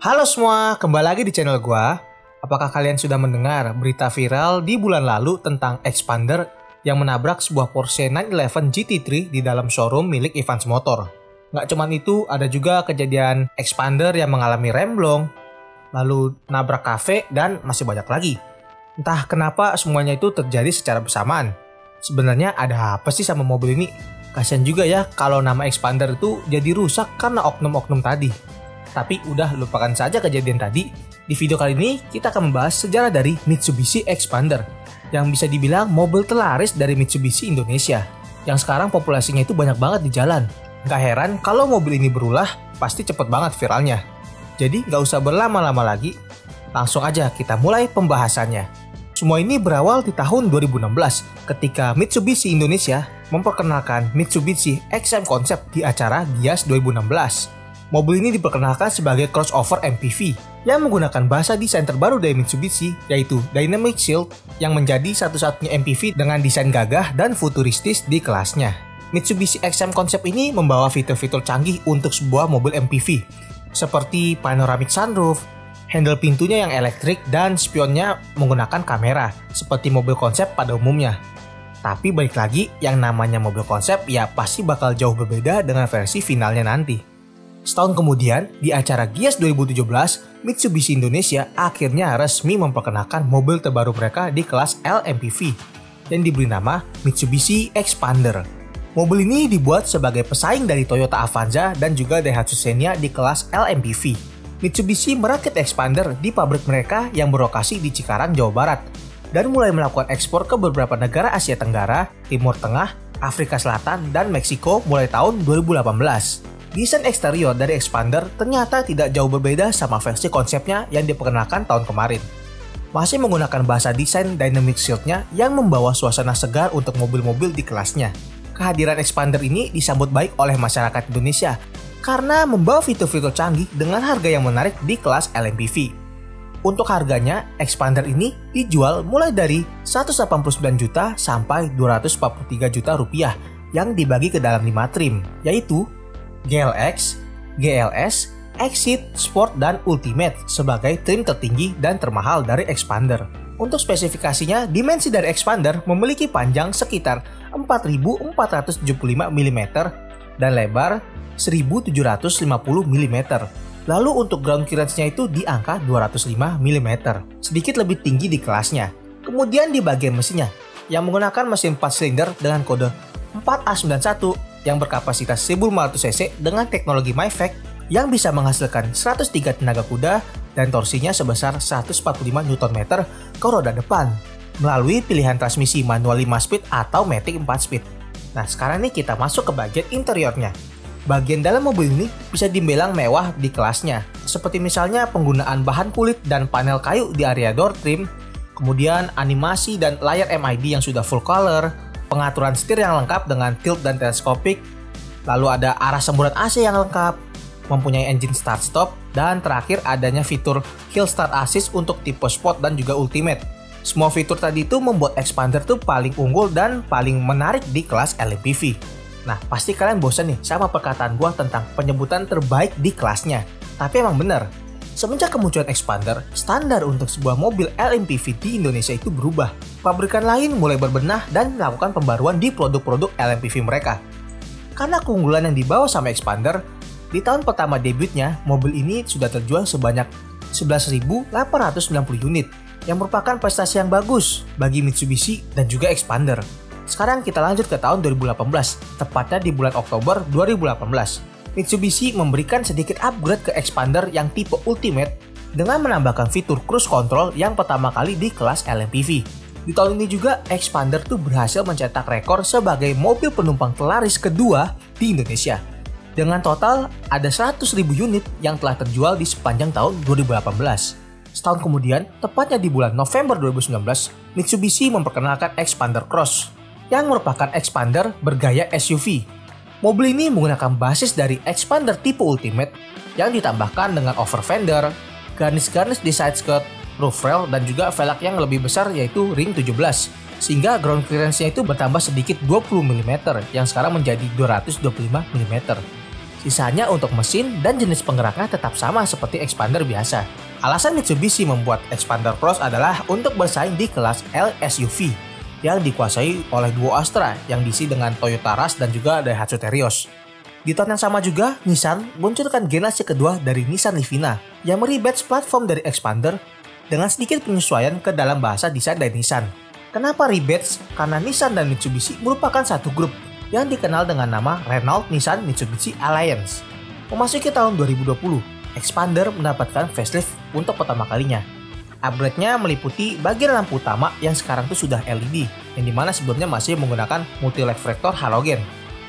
Halo semua, kembali lagi di channel gua. Apakah kalian sudah mendengar berita viral di bulan lalu tentang Xpander yang menabrak sebuah Porsche 911 GT3 di dalam showroom milik Evans Motor? Nggak cuman itu, ada juga kejadian Xpander yang mengalami remblong, lalu nabrak kafe, dan masih banyak lagi. Entah kenapa semuanya itu terjadi secara bersamaan. Sebenarnya ada apa sih sama mobil ini? Kasian juga ya kalau nama Xpander itu jadi rusak karena oknum-oknum tadi. Tapi udah lupakan saja kejadian tadi. Di video kali ini kita akan membahas sejarah dari Mitsubishi Xpander yang bisa dibilang mobil terlaris dari Mitsubishi Indonesia, yang sekarang populasinya itu banyak banget di jalan. Gak heran kalau mobil ini berulah, pasti cepet banget viralnya. Jadi gak usah berlama-lama lagi, langsung aja kita mulai pembahasannya. Semua ini berawal di tahun 2016 ketika Mitsubishi Indonesia memperkenalkan Mitsubishi XM Concept di acara Gias 2016. Mobil ini diperkenalkan sebagai crossover MPV yang menggunakan bahasa desain terbaru dari Mitsubishi, yaitu Dynamic Shield, yang menjadi satu-satunya MPV dengan desain gagah dan futuristis di kelasnya. Mitsubishi XM Concept ini membawa fitur-fitur canggih untuk sebuah mobil MPV, seperti panoramic sunroof, handle pintunya yang elektrik, dan spionnya menggunakan kamera, seperti mobil konsep pada umumnya. Tapi balik lagi, yang namanya mobil konsep ya pasti bakal jauh berbeda dengan versi finalnya nanti. Setahun kemudian, di acara Gias 2017, Mitsubishi Indonesia akhirnya resmi memperkenalkan mobil terbaru mereka di kelas LMPV yang diberi nama Mitsubishi Xpander. Mobil ini dibuat sebagai pesaing dari Toyota Avanza dan juga Daihatsu Xenia di kelas LMPV. Mitsubishi merakit Xpander di pabrik mereka yang berlokasi di Cikarang, Jawa Barat, dan mulai melakukan ekspor ke beberapa negara Asia Tenggara, Timur Tengah, Afrika Selatan, dan Meksiko mulai tahun 2018. Desain eksterior dari Xpander ternyata tidak jauh berbeda sama versi konsepnya yang diperkenalkan tahun kemarin. Masih menggunakan bahasa desain Dynamic Shield-nya yang membawa suasana segar untuk mobil-mobil di kelasnya. Kehadiran Xpander ini disambut baik oleh masyarakat Indonesia karena membawa fitur-fitur canggih dengan harga yang menarik di kelas LMPV. Untuk harganya, Xpander ini dijual mulai dari 189 juta sampai 243 juta rupiah yang dibagi ke dalam 5 trim, yaitu GLX, GLS, Exit, Sport, dan Ultimate sebagai trim tertinggi dan termahal dari Xpander. Untuk spesifikasinya, dimensi dari Xpander memiliki panjang sekitar 4.475 mm dan lebar 1.750 mm. Lalu untuk ground clearance-nya itu di angka 205 mm, sedikit lebih tinggi di kelasnya. Kemudian di bagian mesinnya, yang menggunakan mesin 4 silinder dengan kode 4A91 yang berkapasitas 1500 cc dengan teknologi MyFact yang bisa menghasilkan 103 tenaga kuda dan torsinya sebesar 145 Nm ke roda depan melalui pilihan transmisi manual 5 speed atau matic 4 speed. Nah, sekarang nih kita masuk ke bagian interiornya. Bagian dalam mobil ini bisa dibilang mewah di kelasnya, seperti misalnya penggunaan bahan kulit dan panel kayu di area door trim, kemudian animasi dan layar MID yang sudah full color, pengaturan setir yang lengkap dengan tilt dan teleskopik, lalu ada arah semburan AC yang lengkap, mempunyai engine start-stop, dan terakhir adanya fitur Hill Start Assist untuk tipe Sport dan juga Ultimate. Semua fitur tadi itu membuat Xpander tuh paling unggul dan paling menarik di kelas LMPV. Nah, pasti kalian bosan nih sama perkataan gua tentang penyebutan terbaik di kelasnya. Tapi emang bener, semenjak kemunculan Xpander, standar untuk sebuah mobil LMPV di Indonesia itu berubah. Pabrikan lain mulai berbenah dan melakukan pembaruan di produk-produk LMPV mereka. Karena keunggulan yang dibawa sama Xpander, di tahun pertama debutnya, mobil ini sudah terjual sebanyak 11.890 unit, yang merupakan prestasi yang bagus bagi Mitsubishi dan juga Xpander. Sekarang kita lanjut ke tahun 2018, tepatnya di bulan Oktober 2018. Mitsubishi memberikan sedikit upgrade ke Xpander yang tipe Ultimate dengan menambahkan fitur cruise control yang pertama kali di kelas LMPV. Di tahun ini juga Xpander tuh berhasil mencetak rekor sebagai mobil penumpang terlaris kedua di Indonesia. Dengan total ada 100.000 unit yang telah terjual di sepanjang tahun 2018. Setahun kemudian, tepatnya di bulan November 2019, Mitsubishi memperkenalkan Xpander Cross yang merupakan Xpander bergaya SUV. Mobil ini menggunakan basis dari Xpander tipe Ultimate yang ditambahkan dengan over fender, garnish-garnish di side skirt, roof rail, dan juga velg yang lebih besar yaitu ring 17, sehingga ground clearance-nya itu bertambah sedikit 20 mm yang sekarang menjadi 225 mm. Sisanya untuk mesin dan jenis penggeraknya tetap sama seperti Expander biasa. Alasan Mitsubishi membuat Expander Cross adalah untuk bersaing di kelas LSUV yang dikuasai oleh duo Astra yang diisi dengan Toyota Rush dan juga Daihatsu Terios. Di tahun yang sama juga, Nissan meluncurkan generasi kedua dari Nissan Livina yang merebadge platform dari Expander dengan sedikit penyesuaian ke dalam bahasa desain dari Nissan. Kenapa rebadge? Karena Nissan dan Mitsubishi merupakan satu grup yang dikenal dengan nama Renault Nissan Mitsubishi Alliance. Memasuki tahun 2020, Expander mendapatkan facelift untuk pertama kalinya. Upgrade-nya meliputi bagian lampu utama yang sekarang itu sudah LED, yang dimana sebelumnya masih menggunakan multi-reflektor halogen.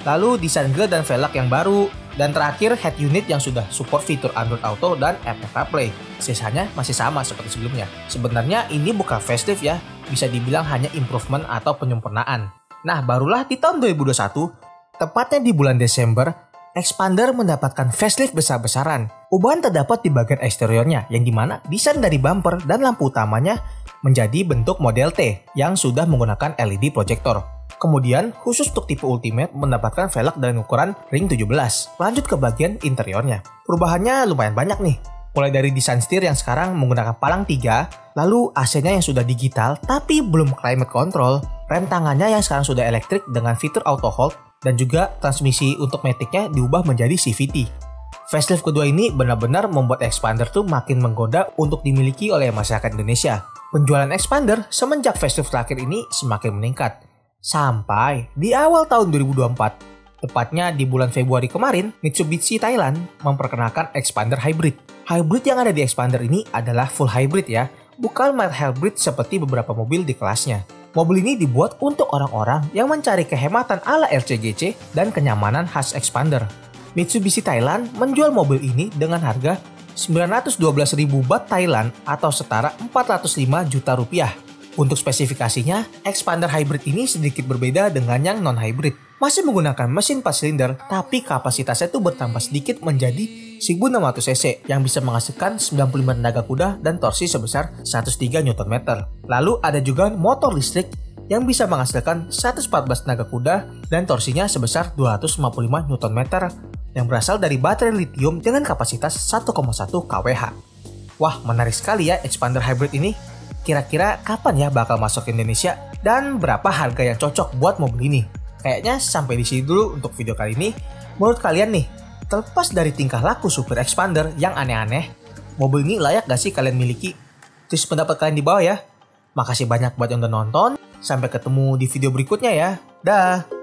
Lalu desain grill dan velg yang baru, dan terakhir head unit yang sudah support fitur Android Auto dan Apple CarPlay. Sisanya masih sama seperti sebelumnya. Sebenarnya ini bukan facelift ya, bisa dibilang hanya improvement atau penyempurnaan. Nah, barulah di tahun 2021, tepatnya di bulan Desember, Expander mendapatkan facelift besar-besaran. Perubahan terdapat di bagian eksteriornya, yang dimana desain dari bumper dan lampu utamanya menjadi bentuk model T yang sudah menggunakan LED proyektor. Kemudian, khusus untuk tipe Ultimate mendapatkan velg dengan ukuran ring 17. Lanjut ke bagian interiornya. Perubahannya lumayan banyak nih. Mulai dari desain setir yang sekarang menggunakan palang 3, lalu AC-nya yang sudah digital tapi belum climate control, rem tangannya yang sekarang sudah elektrik dengan fitur auto hold, dan juga transmisi untuk matic-nya diubah menjadi CVT. Facelift kedua ini benar-benar membuat Expander tuh makin menggoda untuk dimiliki oleh masyarakat Indonesia. Penjualan Expander semenjak facelift terakhir ini semakin meningkat. Sampai di awal tahun 2024, tepatnya di bulan Februari kemarin, Mitsubishi Thailand memperkenalkan Expander Hybrid. Hybrid yang ada di Expander ini adalah full hybrid ya, bukan mild hybrid seperti beberapa mobil di kelasnya. Mobil ini dibuat untuk orang-orang yang mencari kehematan ala RCGC dan kenyamanan khas Expander. Mitsubishi Thailand menjual mobil ini dengan harga 912.000 baht Thailand atau setara 405 juta rupiah. Untuk spesifikasinya, Expander Hybrid ini sedikit berbeda dengan yang non-hybrid. Masih menggunakan mesin 4 silinder, tapi kapasitasnya itu bertambah sedikit menjadi 1600 cc yang bisa menghasilkan 95 tenaga kuda dan torsi sebesar 103 Nm. Lalu ada juga motor listrik yang bisa menghasilkan 114 tenaga kuda dan torsinya sebesar 255 Nm yang berasal dari baterai lithium dengan kapasitas 1,1 kWh. Wah, menarik sekali ya Expander Hybrid ini. Kira-kira kapan ya bakal masuk ke Indonesia dan berapa harga yang cocok buat mobil ini? Kayaknya sampai di sini dulu untuk video kali ini. Menurut kalian nih, terlepas dari tingkah laku supir Expander yang aneh-aneh, mobil ini layak gak sih kalian miliki? Tulis pendapat kalian di bawah ya. Makasih banyak buat yang udah nonton. Sampai ketemu di video berikutnya ya. Dah.